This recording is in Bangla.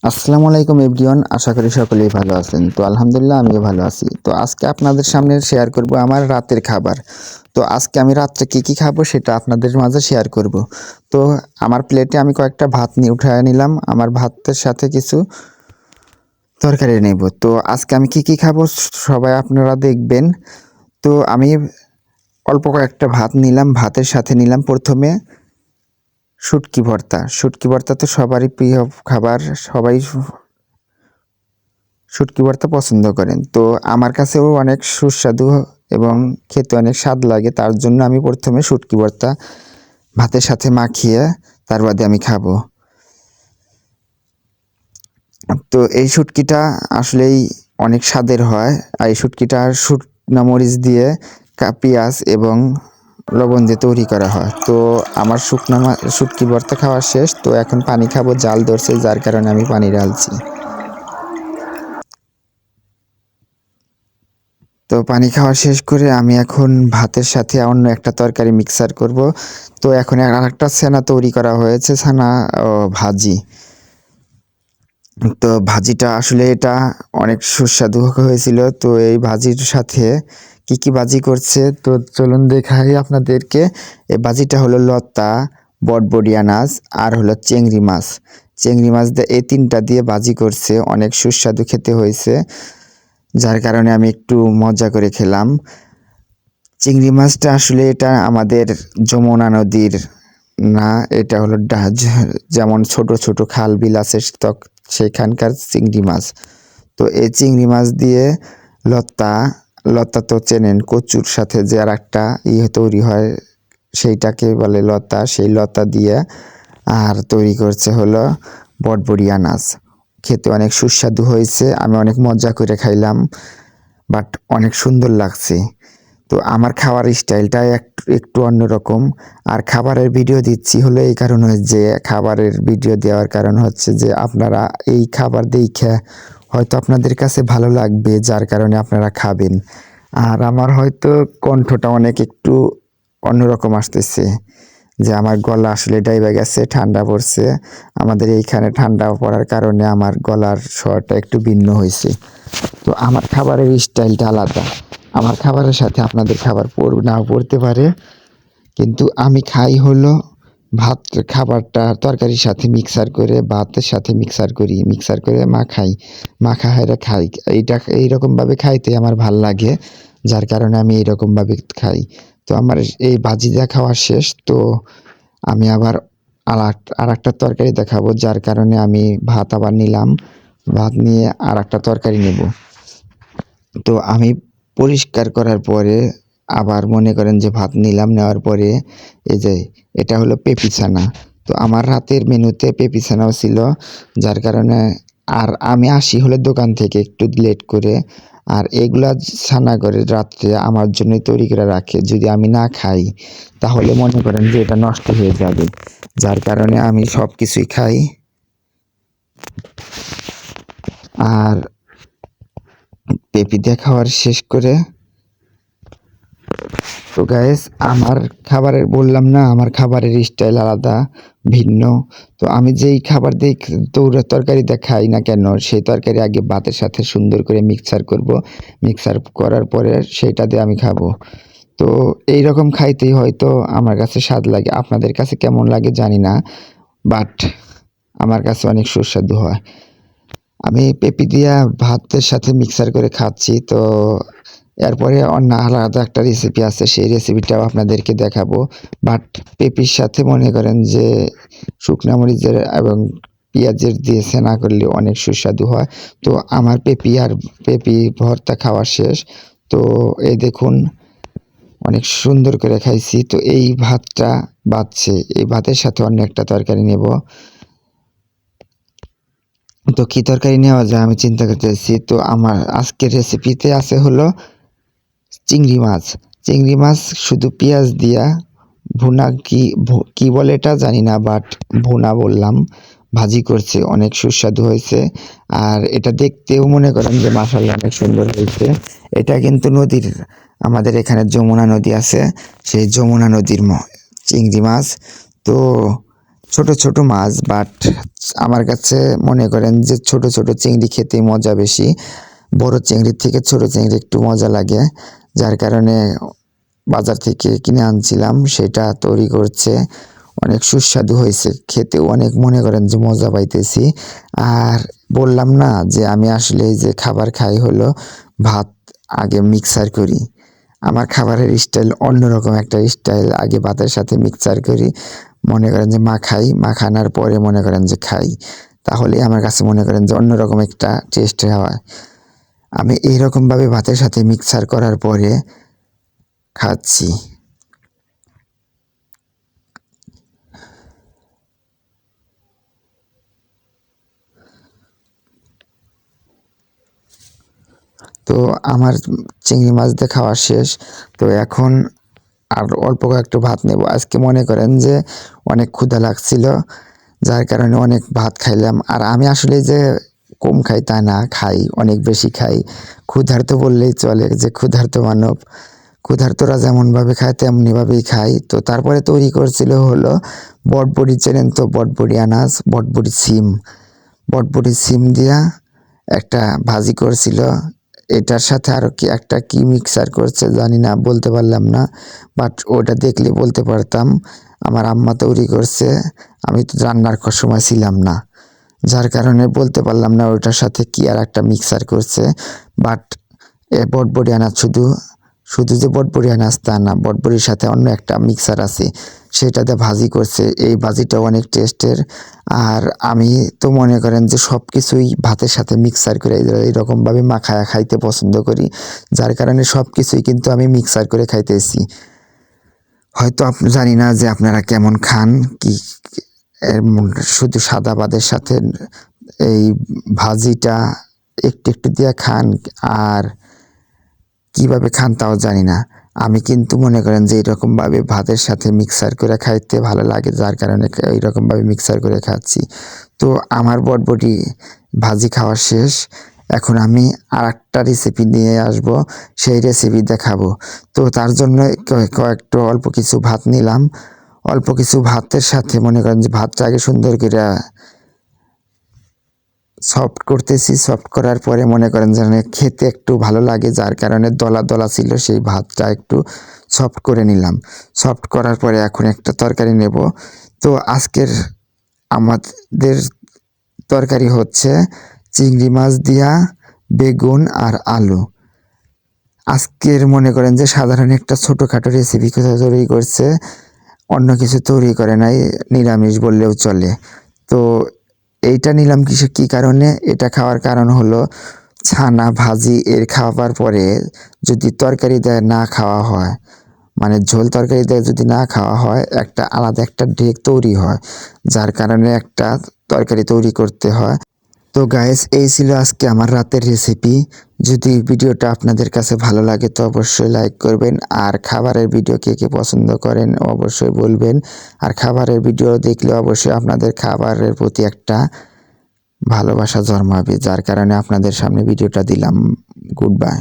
আসসালামু আলাইকুম এভরিওয়ান, আশা করি সকলেই ভালো আছেন। তো আলহামদুলিল্লাহ আমিও ভালো আছি। তো আজকে আপনাদের সামনে শেয়ার করব আমার রাতের খাবার। তো আজকে আমি রাত্রে কি খাবো সেটা আপনাদের মাঝে শেয়ার করব। তো আমার প্লেটে আমি কয়েকটা ভাত নিয়ে উঠায় নিলাম, আমার ভাতের সাথে কিছু তরকারি নেব। তো আজকে আমি কি খাবো সবাই আপনারা দেখবেন। তো আমি অল্প কয়েকটা ভাত নিলাম, ভাতের সাথে নিলাম প্রথমে শুটকি ভর্তা। শুটকি ভর্তা তো সবারই প্রিয় খাবার, সবাই শুটকি ভর্তা পছন্দ করেন। তো আমার কাছেও অনেক সুস্বাদু এবং খেতে অনেক স্বাদ লাগে, তার জন্য আমি প্রথমে শুটকি ভর্তা ভাতের সাথে মাখিয়ে তার বাদে আমি খাবো। তো এই শুটকিটা আসলেই অনেক স্বাদের হয়। আর এই শুটকিটা শুকনা মরিচ দিয়ে পেঁয়াজ এবং লবণ দিয়ে তৈরি করা হয়। তো আমার শুটকি ভর্তা খাওয়া শেষ। তো এখন পানি খাবো, জাল ধরছে যার কারণে আমি পানি ঢালছি। তো পানি খাওয়া শেষ করে আমি এখন ভাতের সাথে অন্য একটা তরকারি মিক্সার করব। তো এখন আরেকটা ছানা তৈরি করা হয়েছে, ছানা ভাজি। তো ভাজিটা আসলে এটা অনেক সুস্বাদু হয়েছিল। তো এই ভাজির সাথে কি ভাজি করছে তো চলুন দেখাই আপনাদেরকে। এই ভাজিটা হলো লতা, বটবডি আনাজ আর হলো চিংড়ি মাছ। চিংড়ি মাছ দিয়ে এই তিনটা দিয়ে ভাজি করছে, অনেক সুস্বাদু খেতে হয়েছে, যার কারণে আমি একটু মজা করে খেলাম। চিংড়ি মাছটা আসলে এটা আমাদের যমুনা নদীর না, এটা হলো যেমন ছোট ছোট খাল বিল আছে সেখানকার চিংড়ি মাছ। তো এই চিংড়ি মাছ দিয়ে লতা, লতা তো চেনেন, কচুর সাথে যে আর একটা তৈরি হয় সেইটাকে বলে লতা, সেই লতা দিয়ে আর তৈরি করছে হলো বটবডি আনাজ। খেতে অনেক সুস্বাদু হয়েছে, আমি অনেক মজা করে খাইলাম, বাট অনেক সুন্দর লাগছে। তো আমার খাওয়ার স্টাইলটা একটু অন্যরকম। আর খাবারের ভিডিও দিচ্ছি হলো এই কারণে যে খাবারের ভিডিও দেওয়ার কারণ হচ্ছে যে আপনারা এই খাবার দেখে হয়তো আপনাদের কাছে ভালো লাগবে, যার কারণে আপনারা খাবেন। আর আমার হয়তো কণ্ঠটা অনেক একটু অন্যরকম আসতেছে, যে আমার গলা আসলে ডাইবা গেছে, ঠান্ডা পড়ছে। আমাদের এইখানে ঠান্ডা পড়ার কারণে আমার গলার স্বরটা একটু ভিন্ন হয়েছে। তো আমার খাবারের স্টাইলটা আলাদা। আমার খাবারের সাথে আপনাদের খাবার নাও পড়তে পারে, কিন্তু আমি খাই হলো ভাত, খাবারটা তরকারির সাথে মিক্সার করে ভাতের সাথে মিক্সার করে মাখা হাইরা খাই। এইরকমভাবে খাইতে আমার ভাল লাগে, যার কারণে আমি এইরকমভাবে খাই। তো আমার এই ভাজিটা খাওয়া শেষ। তো আমি আবার আর একটা তরকারি দেখাবো, যার কারণে আমি ভাত আবার নিলাম, ভাত নিয়ে আর একটা তরকারি নেব। তো আমি পরিষ্কার করার পরে আবার মনে করেন যে ভাত নিলাম, নেওয়ার পরে এই যে এটা হলো পেঁপি ছানা। তো আমার রাতের মেনুতে পেঁপি ছানাও ছিল, যার কারণে আর আমি আসি হলে দোকান থেকে একটু লেট করে, আর এগুলা ছানা করে রাত্রে আমার জন্য তৈরি করে রাখে। যদি আমি না খাই তাহলে মনে করেন যে এটা নষ্ট হয়ে যাবে, যার কারণে আমি সব কিছুই খাই। আর পেঁপি দিয়ে খাওয়ার শেষ করে, তো গাইস আমার খাবারের বললাম না, আমার খাবারের স্টাইল আলাদা, ভিন্ন। তো আমি যেই খাবার দিয়ে তরকারি দিয়ে খাই না কেন, সেই তরকারি আগে ভাতের সাথে সুন্দর করে মিক্সার করব। মিক্সার করার পরে সেটা দিয়ে আমি খাবো। তো এই রকম খাইতেই হয়তো আমার কাছে স্বাদ লাগে, আপনাদের কাছে কেমন লাগে জানি না, বাট আমার কাছে অনেক সুস্বাদু হয়। আমি পেঁপি দিয়া ভাতের সাথে মিক্সার করে খাচ্ছি। তো এরপরে অন্য আলাদা একটা রেসিপি আছে, সেই রেসিপিটাও আপনাদেরকে দেখাবো। বাট পেঁপির সাথে মনে করেন যে শুকনা মরিচের এবং পেঁয়াজের দিয়ে সেনা করলে অনেক সুস্বাদু হয়। তো আমার পেঁপি ভর্তা খাওয়া শেষ। তো এই দেখুন অনেক সুন্দর করে খাইছি। তো এই ভাতটা বাড়ছে, এই ভাতের সাথে অন্য একটা তরকারি নেব। তো কি তরকারি নেওয়া যায় আমি চিন্তা করতেছি। তো আমার আজকের রেসিপিতে আছে হলো চিংড়ি মাছ। চিংড়ি মাছ শুধু পেঁয়াজ দিয়া ভুনা, কি বলে এটা জানি না, বাট ভুনা বললাম, ভাজি করছে, অনেক সুস্বাদু হয়েছে। আর এটা দেখতেও মনে করেন যে মাশাআল্লাহ অনেক সুন্দর হয়েছে। এটা কিন্তু নদীর, আমাদের এখানে যমুনা নদী আছে, সেই যমুনা নদীর চিংড়ি মাছ। তো ছোট ছোট মাছ, বাট আমার কাছে মনে করেন যে ছোট ছোট চিংড়ি খেতে মজা বেশি। বড় চিংড়ির থেকে ছোট চিংড়ি একটু মজা লাগে, যার কারণে বাজার থেকে কিনে আনছিলাম। সেটা তৈরি করছে, অনেক সুস্বাদু হয়েছে, খেতেও অনেক মনে করেন যে মজা পাইতেছি। আর বললাম না যে আমি আসলে এই যে খাবার খাই হলো ভাত আগে মিক্সার করি। আমার খাবারের স্টাইল অন্যরকম একটা স্টাইল, আগে ভাতের সাথে মিক্সার করি, মনে করেন যে মাখানোর পরে মনে করেন যে খাই, তাহলে আমার কাছে মনে করেন যে অন্যরকম একটা টেস্ট হয়। আমি এইরকমভাবে ভাতের সাথে মিক্সার করার পরে খাচ্ছি। তো আমার চিংড়ি মাছ দিয়ে খাওয়া শেষ। তো এখন আর অল্প কয়েকটু ভাত নেব। আজকে মনে করেন যে অনেক ক্ষুধা লাগছিল, যার কারণে অনেক ভাত খাইলাম। আর আমি আসলে যে কম খাই তা না, খাই, অনেক বেশি খাই। ক্ষুধার্ত বললেই চলে, যে ক্ষুধার্ত মানব। ক্ষুধার্তরা যেমনভাবে খায় তেমনিভাবেই খাই। তো তারপরে তৈরি করছিল হলো বটবড়ি, চেনেন তো বটবড়ি, আনাজ, বটবড়ি সিম দিয়া একটা ভাজি করছিল। এটার সাথে আরও কি একটা কি মিক্সার করছে জানি না, বলতে পারলাম না, বাট ওটা দেখলে বলতে পারতাম। আমার আম্মা তৈরি করছে, আমি তো রান্নার সময় ছিলাম না, যার কারণে বলতে পারলাম না ওটার সাথে কি আর একটা মিক্সার করছে। বাট বটবড়ি আনাজ শুধু যে বটবড়ি আনাজ তা না, বটবড়ির সাথে অন্য একটা মিক্সার আছে, সেটাতে ভাজি করছে। এই ভাজিটা অনেক টেস্টের। আর আমি তো মনে করেন যে সব কিছুই ভাতের সাথে মিক্সার করে এইরকমভাবে মাখায়া খাইতে পছন্দ করি, যার কারণে সব কিছুই কিন্তু আমি মিক্সার করে খাইতেছি। হয়তো জানি না যে আপনারা কেমন খান, কি শুধু সাদা ভাতের সাথে এই ভাজিটা একটু একটু দিয়ে খান, আর কিভাবে খান তাও জানি না। আমি কিন্তু মনে করেন যে এইরকমভাবে ভাতের সাথে মিক্সার করে খাইতে ভালো লাগে, যার কারণে এইরকমভাবে মিক্সার করে খাচ্ছি। তো আমার বটবটি ভাজি খাওয়া শেষ। এখন আমি আরেকটা রেসিপি নিয়ে আসব, সেই রেসিপি দেখাবো। তো তার জন্য কয়েকটা অল্প কিছু ভাত নিলাম। অল্প কিছু ভাতের সাথে মনে করেন যে ভাতটা আগে সুন্দর করে সফট করতেছি। সফট করার পরে মনে করেন যে খেতে একটু ভালো লাগে, যার কারণে দলা দলা ছিল, সেই ভাতটা একটু সফট করে নিলাম। সফট করার পরে এখন একটা তরকারি নেব। তো আজকের আমাদের তরকারি হচ্ছে চিংড়ি মাছ দিয়া বেগুন আর আলু। আজকের মনে করেন যে সাধারণ একটা ছোটোখাটো রেসিপি তৈরি করছে, অন্য কিছু তৈরি করে নাই, নিরামিষ বললেও চলে। তো এইটা নিলাম কী কারণে, এটা খাওয়ার কারণ হলো ছানা ভাজি এর খাওয়ার পরে যদি তরকারি দেয় না খাওয়া হয়, মানে ঝোল তরকারি দেয় যদি না খাওয়া হয়, একটা আলাদা একটা ঢেক তৈরি হয়, যার কারণে একটা তরকারি তৈরি করতে হয়। তো গাইস, এই ছিল আজকে আমার রাতের রেসিপি। যদি ভিডিওটা আপনাদের কাছে ভালো লাগে তো অবশ্যই লাইক করবেন, আর খাবারের ভিডিও কে কে পছন্দ করেন অবশ্যই বলবেন। আর খাবারের ভিডিও দেখলে অবশ্যই আপনাদের খাবারের প্রতি একটা ভালোবাসা জন্মাবে, যার কারণে আপনাদের সামনে ভিডিওটা দিলাম। Good bye.